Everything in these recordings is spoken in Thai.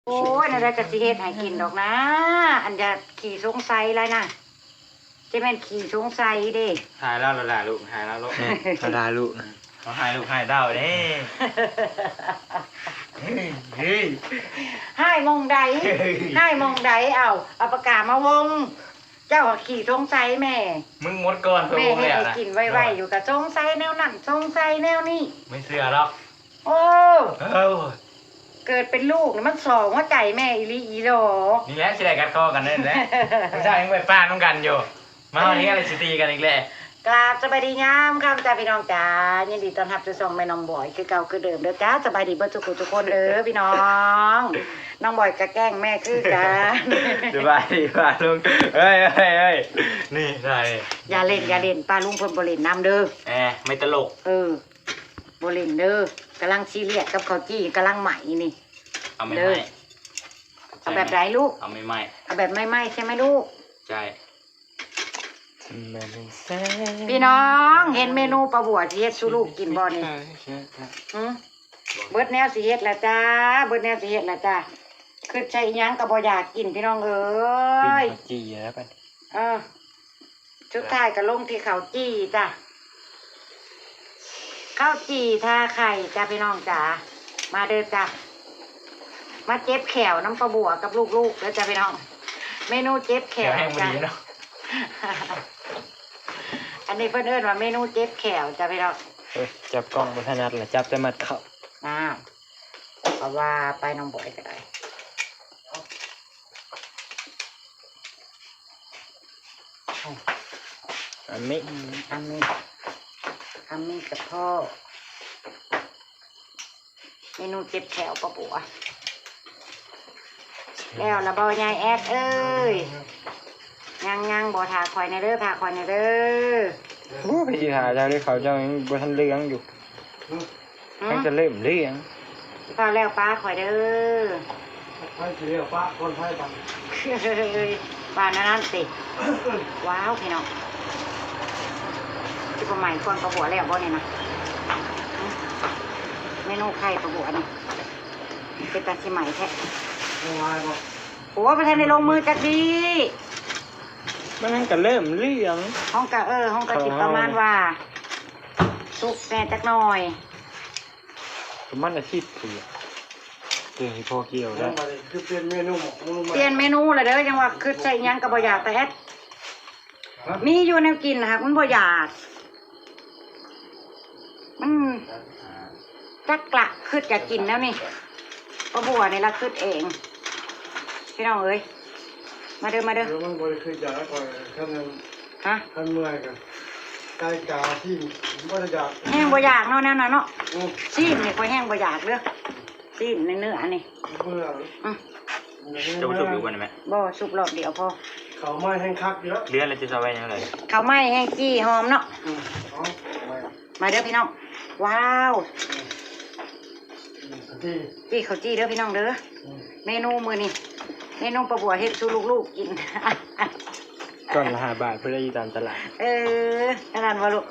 โอ้ยน่าจะสิเฮ็ดให้กินดอกนะอันจะขี่สงสัยแล้วนะจะแม่นขี่สงสัยเด้หายแล้วละลูกหายแล้วลูกเขาด่าลูกเขาหายลูกหายเด้าเด้เฮ้ยให้มองใดให้มองใดเอาปากกามาวงเจ้าขี่สงสัยแม่มึงมดก่อนแม่ให้ได้กินไวๆอยู่กับสงสัยแนวนั้นสงสัยแนวนี้ไม่เชื่อหรอกโอ้เกิดเป็นลูกมันสองว่าใจแม่อีลีอีโลนี่แหละสิได้กัดคอกันนั่นแหละไม่ใช่ยังไปป้าต้องกันอยู่มาวันนี้อะไรสิตีกันอีกแล้วกราบสบายดีงามครับจ้าพี่น้องจ้ายินดีต้อนรับสู่ช่องแม่น้องบอยคือเก่าคือเดิมเด้อจ้าสบายดีเบิดทุกคนเด้อพี่น้องน้องบอยกะแกล้งแม่คือกันสบายดีป้าลุงเฮ้ยนี่ได้อย่าเล่นป้าลุงเพิ่นบ่เล่นน้ำเด้อไม่ตลกบ่เล่นเด้อกำลังซีเรียสกับข้าวจี้กำลังใหม่นี่เอาไม่เอาแบบไหนลูกเอาไม่เอาแบบไม่ไหม้ใช่ไหมลูกใช่พี่น้องเห็นเมนูปลาบัวสิเฮ็ดสู่ลูกกินบ่นี่เบิดแนวสิเฮ็ดละจ้าเบิดแนวสิเฮ็ดละจ้าคือใช้หยังก็บ่อยากกินพี่น้องเอ้ยจี้แล้วไปสุดท้ายก็ลงที่ข้าวจี้จ้ะข้าวจี้ทาไข่จ้าพี่น้องจ๋ามาเด้อจ้ามาเจ็บแขวน้ำปลาบัวกับลูกๆเด้อจ้าพี่น้องเมนูเจ็บแขวจ้าอันนี้เพื่อนเอิ้นว่าเมนูเจ็บแขวจ้าพี่น้องจับกล้องบนถนัดแหละจับแต่มัดเข่าเพราะว่าไปน้องบอยก็ได้อันนี้กับพ่อเมนูเจ็บแขวปะปัวแล้วละบอยายแอดเอ้ยยังบ่ทาคอยในเด้อทาคอยในเด้อพี่หาเจ้าได้เขาเจ้ายังบนทันเลี้ยงอยู่ยังจะเริ่มเลี้ยงพอแล้วป้าคอยเด้อให้เสียป้าคนให้ตังป้านั่นสิว้าวพี่น้องที่ประมาณคนประบัวแล้วบ่เนี่ยนะเมนูไข่ประบัวนี่เป็นตาชิใหม่แท้โอ้ประธานในลงมือจักดีมันก็เริ่มเลี้ยงห้องกะจิประมาณว่าสุกแน่จักหน่อยประมาณอาทิตย์เดี๋ยวให้พอเกี่ยวได้คือเปลี่ยนเมนูเลยเด้อยังว่าคือใส่ยังกับบ่อยากแต่มีอยู่แนวกินนะคะมันบ่อยากมันจักกละคือจะกินแล้วนี่ป้าบัวนี่ละคือเองพี่น้องเอ้ยมาเด้อมันบริคือจ่ายก่อนท่านเมื่อยกันใจกาที่บ่อยากแห้งบ่อยากเนาะนั่นน่ะเนาะซีนนี่ค่อยแห้งบ่อยากเด้อซีนเนื้อนี่เมื่อจะสุกอยู่บนไหมบ่สุกรอบเดียวพอเขาไม่แห้งคักเยอะเลี้ยงอะไรจะสบายยังไงเขาไม่แห้งจี้หอมเนาะมาเด้อพี่น้องว้าวจี้เขาจี้เด้อพี่น้องเด้อเมนูมื้อนี้เมนูปลาบัวเฮ็ดสู่ลูกๆกินก่อนละ5 บาทเพื่อได้อยู่ตามตลาดนั่นว่าลูก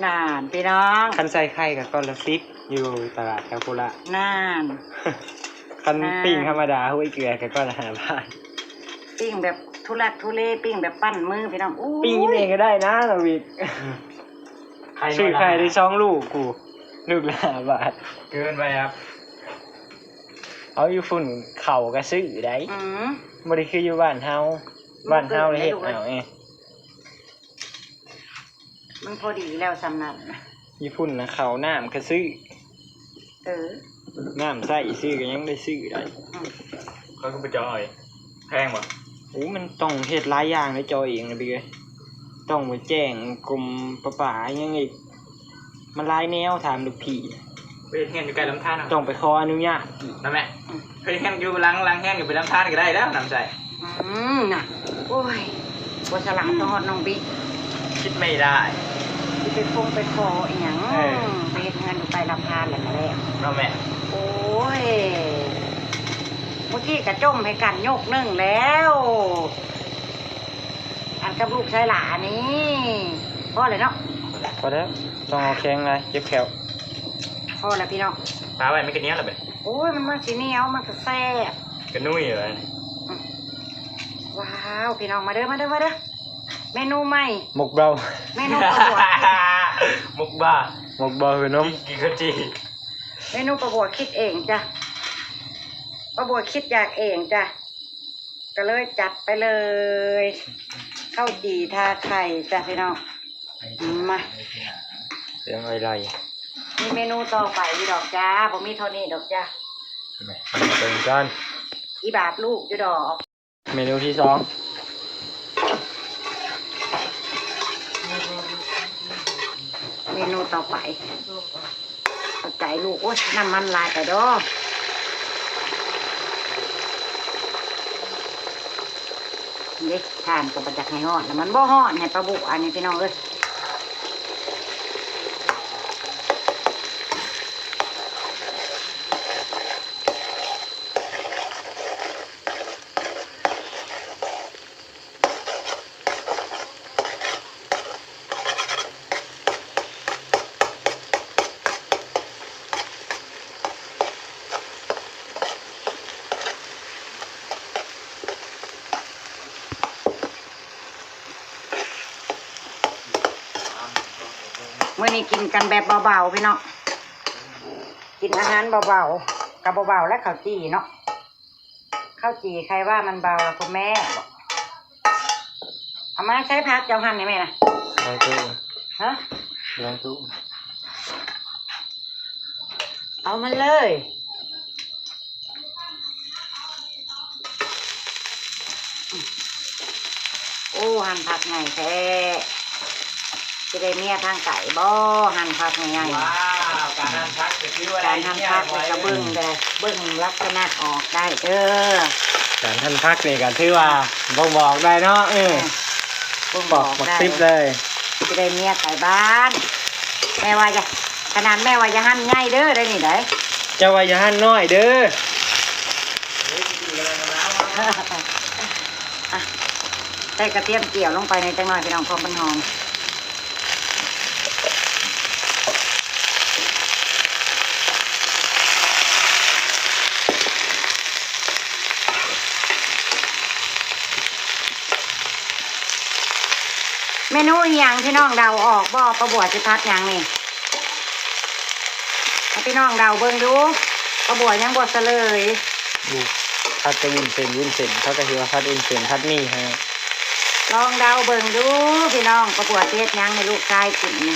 นานพี่น้องคันใส่ไข่กับก้อนละ10อยู่ตลาดแถวโคราชนานคันปิ้งธรรมดาห้วยเกลือกับก้อนละ5 บาทปิ้งแบบทุลักทุเลปิ้งแบบปั้นมือพี่น้องปิ้งเองก็ได้นะเราวิกซื้อไข่ได้2 ลูกกูลูกละ5 บาทเกินไปครับเอาอยู่ฝุ่นเข่าก็ซื้อได้บ่ได้คืออยู่บ้านเฮาเลยเฮ็ดเอามันพอดีแล้วสำนักญี่ปุ่นนะเขาน้ำก็ซื้อน้ำใส่ซื้อก็ยังได้ซื้อได้เขาก็ไปจอยแพงป่ะโอ้มันต้องเฮ็ดหลายอย่างในจอยเองนะพี่เอ้ยต้องไปแจ้งกรมประปายังอีกมันหลายแนวถามลูกพี่ไปแห้งอยู่ใกล้ลำธารต้องไปขออนุญาตนั่นแหละไปแห้งอยู่ล้างแห้งอยู่ไปลำธารก็ได้แล้วน้ำใจน่ะโอ้ยบัวฉลามต้องฮอดน้องบิ๊กคิดไม่ได้ที่ไปไปคออีหยังไปเฮ็ดงานอยู่ไปลำธารแล้วก็แล้วน้องแม่โอ้ยเมื่อกี้กระจมให้กันโยกนึ่งแล้วอันกับลูกชายหลานี่พ่อเลยเนาะพอแล้วต้องเอาแข็งเลยเจ็บแขวพ่อแล้วพี่น้อง ปลาไว้ไม่กระเนี้ยหรอเบ้ โอ้ยมันมาสีเหนียวมันก็แซ่บ กระนุ่ยเลย ว้าวพี่น้องมาเด้อเมนูใหม่ หมกเบา เมนูประบวก มุกบ้า หมกเบาคือน้อง กินข้าวจี เมนูประบวกคิดเองจ้ะประบวกคิดอยากเองจ้ะก็เลยจัดไปเลยข้าวจี่ทาไข่จ้ะพี่น้องมา เสียงอะไร มีเมนูต่อไปอยู่ดอกจ้าผมมีเท่านี้ดอกจ้า มาเป็นกัน อีบาทลูกอยู่ดอก เมนูที่สอง เมนูต่อไปเอาใจลูกโอ้ยน้ำมันลายแต่ดอกเด็กทานกับประจักษ์ให้ห่อนแล้วมันบ่ห่อนให้ปลาบุกอันนี้พี่น้องเอ้ยเมื่อนี้กินกันแบบเบาๆพี่น้องกินอาหารเบาๆกับเบาๆและข้าวจี่เนาะข้าวจี่ใครว่ามันเบาล่ะคุณแม่บอกเอามาใช้พักเจ้าหันนี่แม่นะ ลองตู้ ฮะ ลองตู้ เอามันเลยโอ้หันผักไงแท้จะได้เมียทางไก่บ่หันผักไง ว้าวการหั่นพักจะคือว่า การทำผักมันก็เบิ้งได้เบิ้งลักษณะออกได้เด้อ การท่านพักนี่ก็ถือว่าบอกได้เนาะเบิ้ง บอกหมดซิปเลย จะได้เมียไก่บ้านแม่ว่าจะขนาดแม่ว่าจะหั่นง่ายเด้อได้นี่ได้ เจ้าว่าอย่าหั่นน้อยเด้อ อ่ะใส่กระเทียมเกี่ยวลงไปในจังหน่อยพี่น้องพอมันหอมเมนูอหย่างพี่น้องเดาออกบ่ประบวชจะพัดอย่างนี่ให้พี่น้องเดาเบิ่งดูประบวชยังบดเสลย ดูพัดจะวุ้นเส้นเขาก็คือว่าพัดวุ้นเส้นพัดหมี่ฮะ ลองเดาเบิ่งดูพี่น้องประบวชเทศยังในลูกชายกินนี่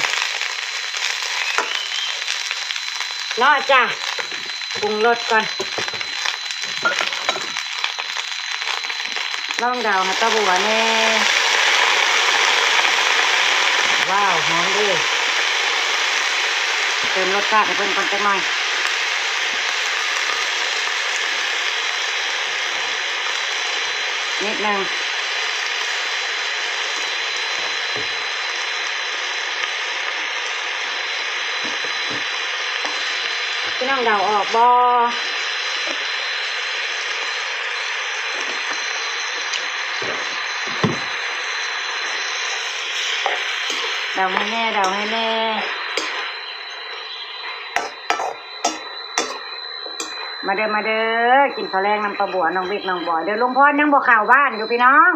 เนาะจ้ะปรุงรสก่อนลองเดาให้ประบวชแน่ว้าวหอมดีเติมรสชาติให้เพิ่นก่อนจักหน่อยนิดนึงพี่น้องเดาออกบ่เดาให้แน่เดาให้แน่มาเด้อกินข้าวแรงน้ำปลาบัวน้องบิ๊กน้องบอยเดี๋ยวลุงพรยังบ่ข่าวบ้านอยู่พี่น้อง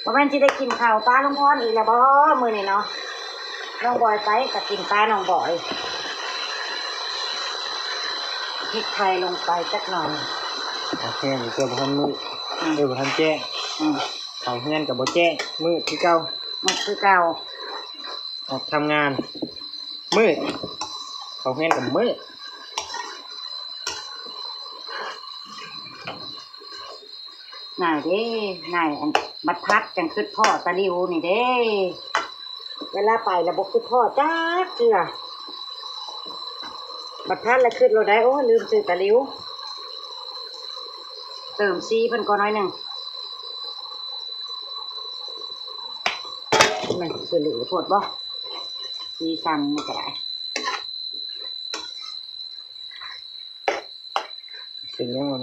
บ่แม่นสิได้กินข้าวปลาลุงพรอีกแล้วบ่มื้อนี้เนาะน้องบอยไปก็กินปลาน้องบอยพริกไทยลงไปจักหน่อย โอเคเดี๋ยวพันมือพันแจ้งเขาเฮือนกับบ่แจ้งมืดคือเก่า มันคือเก่า ออกทำงานมืดเขาเฮือนกับมืด นายเด้นายอันบัดพัดจังคือพ่อตะลิวนี่เด้เวลาไปแล้วบ่คือพ่อจ้าเกลือบัดพัดแล้วขึ้นเราได้โอ้ลืมซื้อตะลิวเติมซีเพิ่นก่อนหน่อยหนึงมันคือหรือโพดบ่ซีสั่นนี่ก็ได้ เป็นยังไง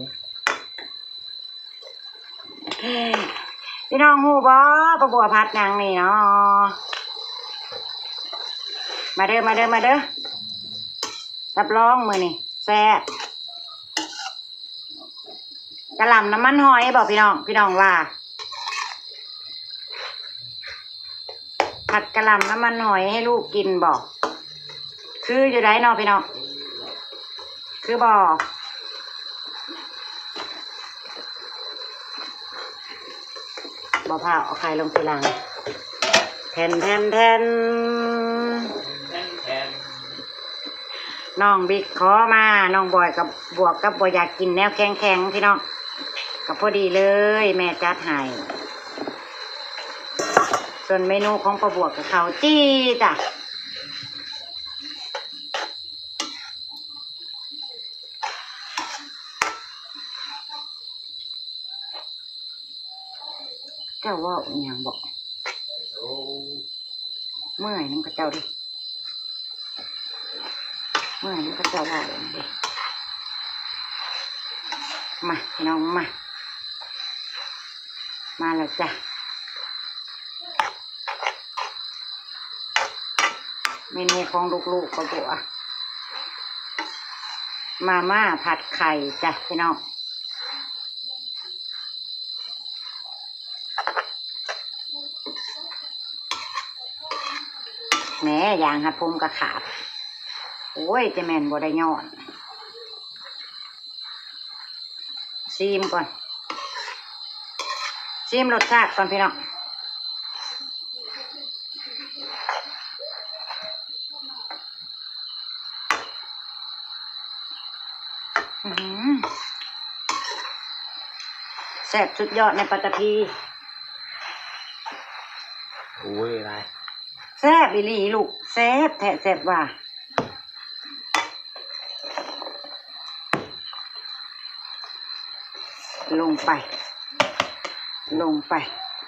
พี่น้องฮู้บ่ประบัวพัดนางนี่เนาะมาเด้อรับรองมื้อนี่ แซ่บกะหล่ำน้ำมันหอยบอกพี่น้องว่าผัดกะหล่ำน้ำมันหอยให้ลูกกินบอกคืออยู่ได้นอพี่น้องคือบอกผ่าเอาไข่ลงทีหลังแทนน้องบิ๊กขอมาน้องบอยกับบวกกับบอยอยากกินแนวแข็งพี่น้องกับพอดีเลยแม่จัดให้ส่วนเมนูของประบวกกับเขาจี้จ้ะเจ้าว่าอย่างบอกเมื่อยน้ำกระเจ้าดิเมื่อยน้ำกระเจ้าว่าอย่างดิมาน้องมาแล้วจ้ะเมนูของลูกๆก็บัวมาม่าผัดไข่จ้ะพี่น้องแหมอย่างหัดผมกระขาดโอ้ยจะแม่นบ่ได้ย้อนซีมก่อนซีมรสชาติก่อนพี่น้องแซ่บสุดยอดในปัตตภี โอ้ยอะไร แซ่บอีหลีลูกแซ่บแท้แซ่บว่าลงไป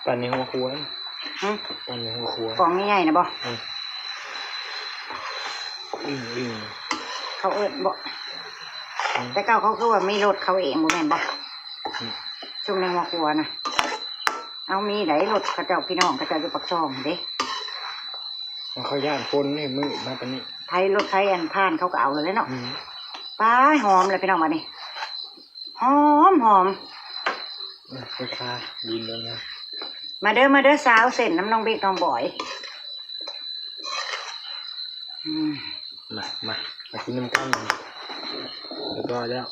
ปั่นในหัวครัว ฮะ ปั่นในหัวครัว กล่องใหญ่ๆนะบ่ เขาเอิ้นบ่แต่เก่าเขาคือว่ามีรถเขาเองบ่แม่นบ่ช่วงในหัวครัวนะเอามีไหนรถเขาเจ้าพี่น้องเขาเจ้าอยู่ปักช่องเด้ เขาย่านคนให้มือมาปานนี้ ไทยรถไทยอันผ่านเขาก็เอาเลยเนาะป้าหอมเลยพี่น้องมานี่หอมราคาดินแล้วนะมาเด้อสาวเส้นน้ำน้องบิ๊กน้องบอยมากินน้ำกันแล้วก็แล้ว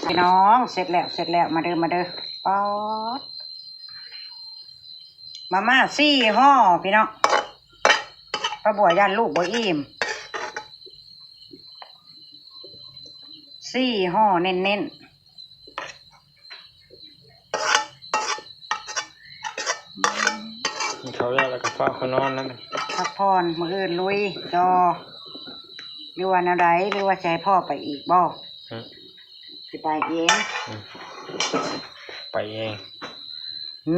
พี่น้องเสร็จแล้วมาเด้อป๊อดมาม่า4 ห่อพี่น้องป้าบัวย่านลูกบ่อิ่ม4 ห่อเน้นเขาแล้วก็ฟ้าเขานอนแล้วมันพักผ่อนมื้ออื่นลุยจอหรือว่าอะไรหรือว่าใช้พ่อไปอีกบ่สิไปเองไปเอง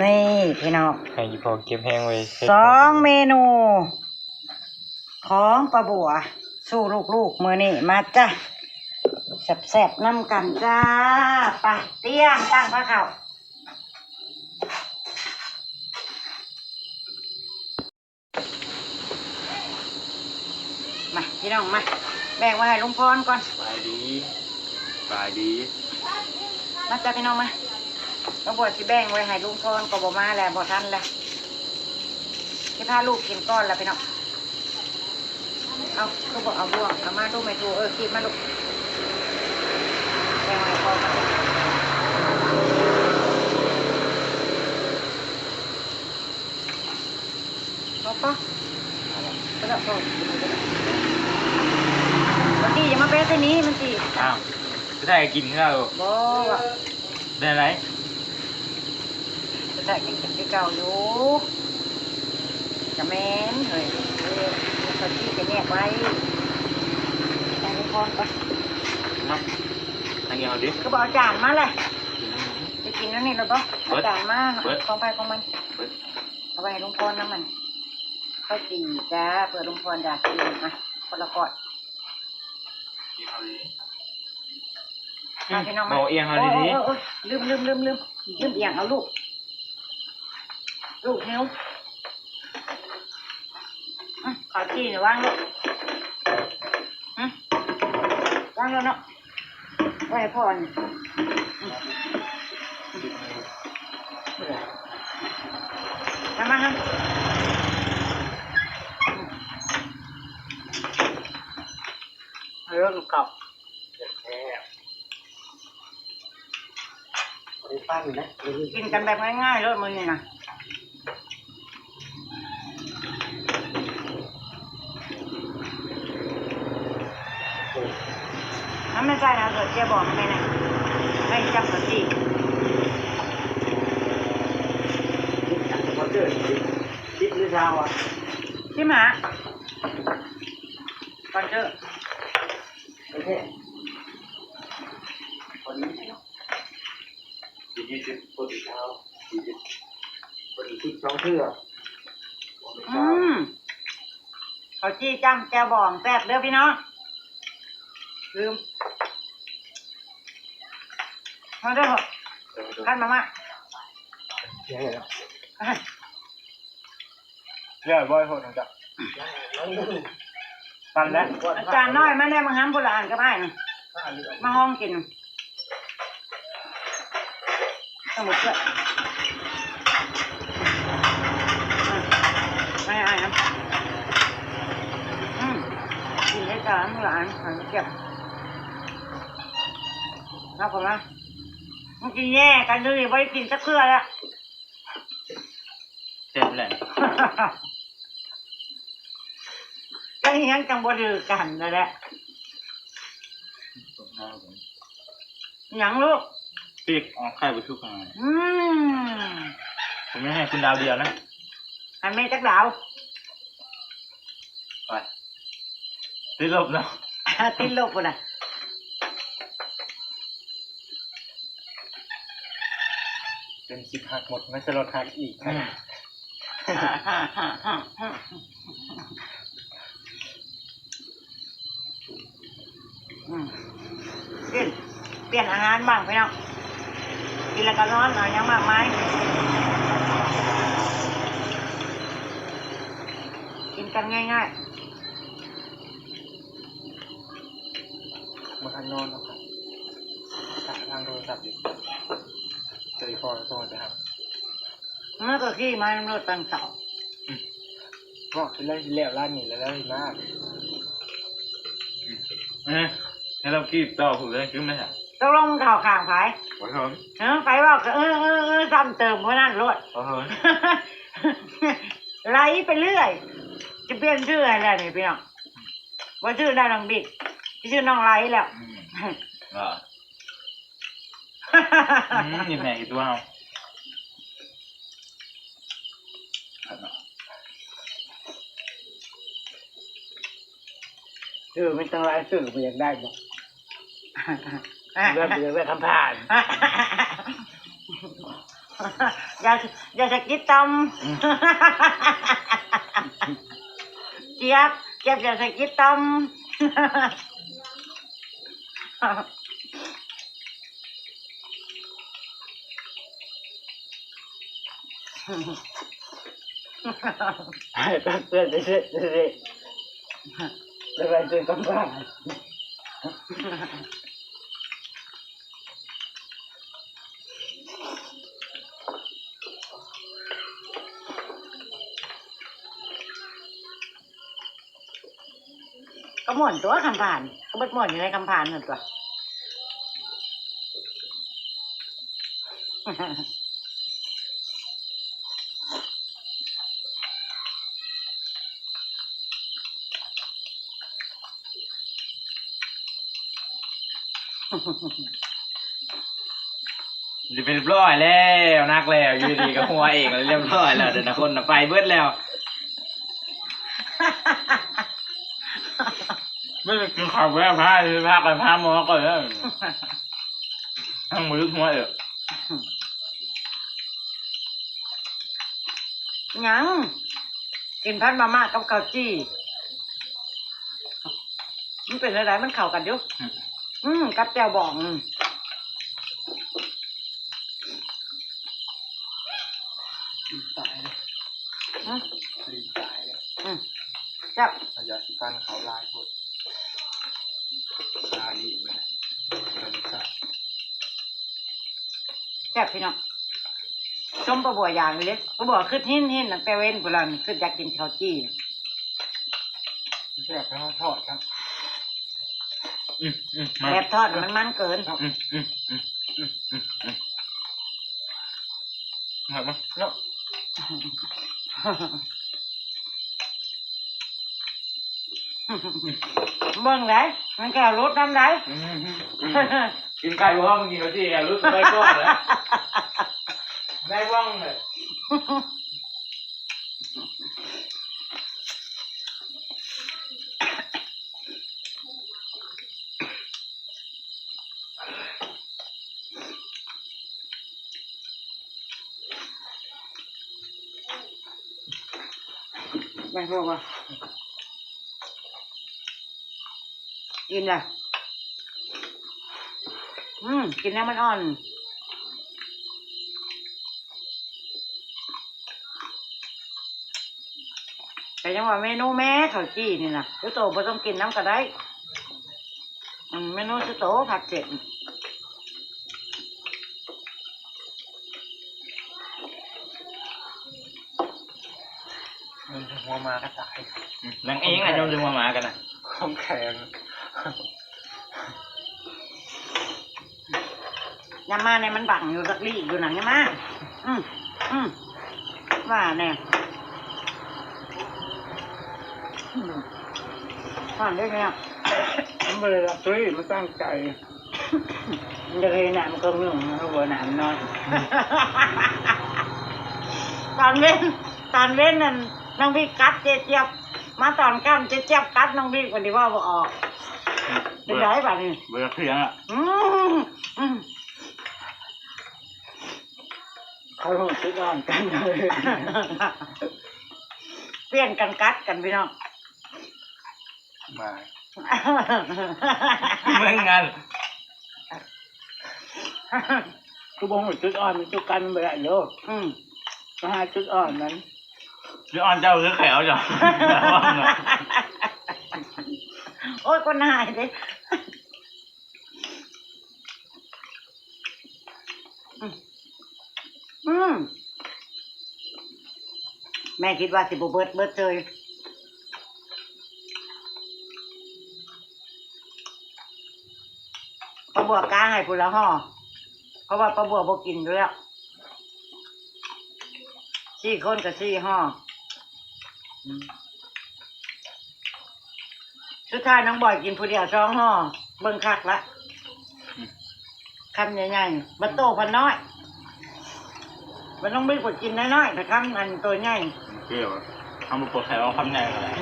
นี่พี่น้องให้พอเก็บแห้งไว้2 เมนูของป้าบัวสู้ลูกมื้อนี้มาจ้ะแซ่บๆน้ำกันจ้าไปเตรียมตั้งพระเข่ามาพี่น้องมาแบ่งไว้ให้ลุงพรก่อนไปดีมาจ้ะพี่น้องมาป้าบัวสิแบ่งไว้ให้ลุงพรก็บ่มาแล้วบ่ทันแล้วที่พาลูกกินก้อนแล้วพี่น้องเอาก็บอกเอาบ่วงเอามาดูไม่ถูกกินมาลูกแบ่งไว้พอกันพอก็แล้วพอวันนี้อย่ามาแปะที่นี้มันสิอ้าวจะได้กินข้าวบ่ได้ไรจะได้กินที่เก่าอยู่จะแม่นเฮ้ยคนที่จะแยกไว้แต่ไม่พอก็มาอันนี้เอาดิก็บอกจานมาเลยจะกินนั่นนี่หรือเปล่าจานมาของไปของมันเอาไปให้ลุงพรน้ำมันข้าวจี่จ้าเปิดลุงพรอยากกินคนละก้อนพี่น้องมาเอียงเอาดีลืมเอียงเอาลูกนิ้วขอจี่หน่อยว่างลูก ตั้งแล้วเนาะไว้ให้พ่อนี่มาฮะเรื่องเก่า ไปปั้นนะ กินกันแบบง่ายๆเลยมือนี่นะน้ำไม่ใช่นะเกิดเจ๊บอกทำไมนะไม่จับกะทิ เขาเจอคิดหรือเช้าอ่ะ ที่หมาก่อนเจอ โอเคคนนี้20คนเช้า40คนชุดสองเสื้อ เขาจี้จ้ำแจวบองแซ่บเด้อพี่น้องลืมมาเด้อขั้นมามา เสียแล้ว เรียบร้อยโหดนะจ๊ะตันแล้ว อาจารย์น้อยมาได้มาห้ามโบราณก็ได้นะมาห้องกินสมุดเพื่อไม่อายนะกินได้จานโบราณหันเก็บนะผมนะมันกินแย่กันเลยไว้กินสักเครือแล้ว เจ็บแหละ ก็ยังจังบ่ดื้อกันนั่นแหละหยังลูก ปีกออกไข่บุชุกมา อืม ผมไม่ให้คุณดาวเดียวนะ อันไม่จักดาว ไปติดลบเนาะ ติดลบปุ่นน่ะ เป็นสิบหักหมดไม่ใช่ลดหักอีก เปลี่ยนอาหารบ้างพี่น้องกินแล้วก็นอนหน่อยยังมากมายกินกันง่าย มาทางนอนนะครับทางโทรศัพท์อยู่เจอพอโทรไปครับ ๆเมื่อก็ขี้มาน้ำรถตั้งเสา บอกที่แรกที่แล้วร้านนี้แล้วที่มากให้เรากีบต่อผมเลยคือไม่ใช่ ต้องลงข่าวข่างไผ ขอโทษ ไผว่าซ้ำเติมเพราะนั่นรถ ขอโทษ ไล่ไปเรื่อย จะเปลี่ยนชื่ออะไรนี่พี่น้องว่าชื่อได้น้องบิ๊กชื่อน้องไล่แล้ว นี่แม่อีตัวเอา ไม่ต้องไล่ชื่อไม่อยากได้บอกแบบคำผ่าน อย่าสะกิดตำเจี๊ยบอย่าสะกิดตำเพื่อนจะไปเจอคำผ่านก็หมุนตัวคำผ่านก็บดหมุนอยู่ในคำผ่านหนึ่งตัวจะเป็นเรียบร้อยแล้วนักแล้วอยู่ดีก็หัวเองเรียบร้อยแล้วเดี๋ยวนะคนไปเบิดแล้ว ไม่ได้กินข้าวแว่ผ้าเลยผ้ากันผ้าหมอก่อนแล้วทั้งมือหัวเออ ยังกินพัดมาม่ากับข้าวจี้มันเป็นอะไรมันเข้ากันอยู่กับแจ่วบองตายเลยรีบตายเลย จับ ยาสีฟันเขาลายหมด ซาลีไปครับ แซ่บพี่น้องส้มปลาบัวอย่างนี้เลยปลาบัวคือหินตั้งแต่เว้นโบราณคืออยากกินข้าวจี้ แซ่บแล้วทอดครับมา แบบทอดมันเกิน มาเนาะ เบิ่งไหนมันก็รสน้ำไหน กินไก่บ้องกินเขาที่รู้สึกไม่ก้อนเลยได้บ้องเลย ไม่รู้ว่ากินเลยกินแล้วมันอ่อนแต่ยังว่าเมนูแม่ข้าวจี้นี่นะชุโตบ่ต้องกินน้ำก็ได้เมนูชุโตผัดเจ็ด มันหัวมาก็ตาย นางเองอ่ะจำจึงมาหมากันนะ ของแข็ง ยามาเนี่ยมันบังอยู่สักลี่อยู่หนังยามาว่าแน่ผ่านได้ไงอ่ะ มันไม่ได้รับซื้อมันตั้งใจ มันจะเลยหนามเครื่องหนึ่งเขาบอกหนามนอน ตอนเว้นนั่นน้องพี่กัดเจี๊ยบมาตอนกั้มเจี๊ยบกัดน้องพี่คนที่ว่าบ่ออกเป็นไรบ้านี่ เบื่อเพียงอ่ะ เขาลงซื้อก่อนกันเลยเปลี่ยนกันกัดกันพี่น้อง มา เหมือนกัน คือบ่หัวจุดอ่อนมันจุดกันมันไปได้โลกมาหาจุดอ่อนนั้น หรืออ่อนเจ้าหรือแขวจ้ะ โอ้ยคนหายดิแม่คิดว่าสิบเบิดเลยปลาบัวกาให้พูละห่อเพราะว่าปลาบัวบ่กินอยู่แล้ว4 คนกับ4 ห่อสุดท้ายน้องบอยกินผู้เดียว2 ห่อเบิ่งคักละคำใหญ่ๆบัตโตพันน้อยมันต้องไม่กดกินน้อยๆแต่คำอันตัวใหญ่ เปรี้ยวทำมาปวดแขวคำแน่กันเลย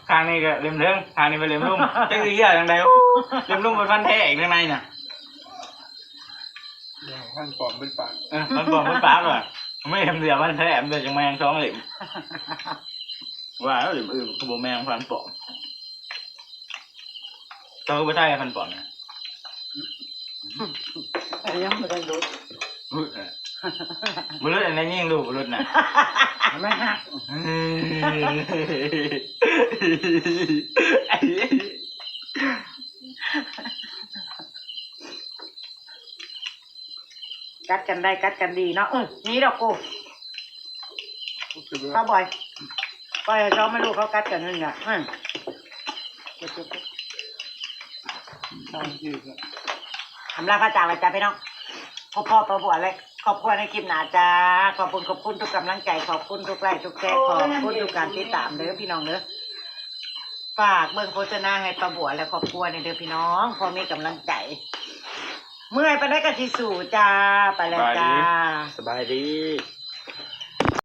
ทางนี้ก็เล็มเทิงทางนี้ไปเล็มลุ่มจังสีเหี้ยจังใดเล็มลุ่มเป็นฟันแท้อีกข้างในน่ะ ท่านปอมเป็นปาก มันบอกมันปากว่ะไม่ทำเดียวฟันแท้มันจะแมง2 เหลี่ยมว่าแล้วเหลี่ยมอื่นก็บ่แมงฟันปอกเจ้าก็ไม่ใช่ฟันปอกนะ ยังไม่ได้รู้ บุรุษอันนี้ยิ่งดูบุรุษน่ะ ไม่หักกัดกันได้กัดกันดีเนาะนี่ดอกกูข้าวบ่อยก็เราไม่รู้เขากัดกันนั่นแหละทำลาพระจ่าไว้จ้าพี่น้องพ่อประบวชเลยขอบคุณในคลิปหนาจ้าขอบคุณทุกกำลังใจขอบคุณทุกไลค์ทุกแชร์ขอบคุณทุกการติดตามเด้อพี่น้องเด้อฝากเบิ่งโฆษณาให้ประบวชและครอบครัวในเด้อพี่น้องพอมีกำลังใจเมื่อยไปได้กันที่สู่จ้าไปแล้วจ้า สบายดี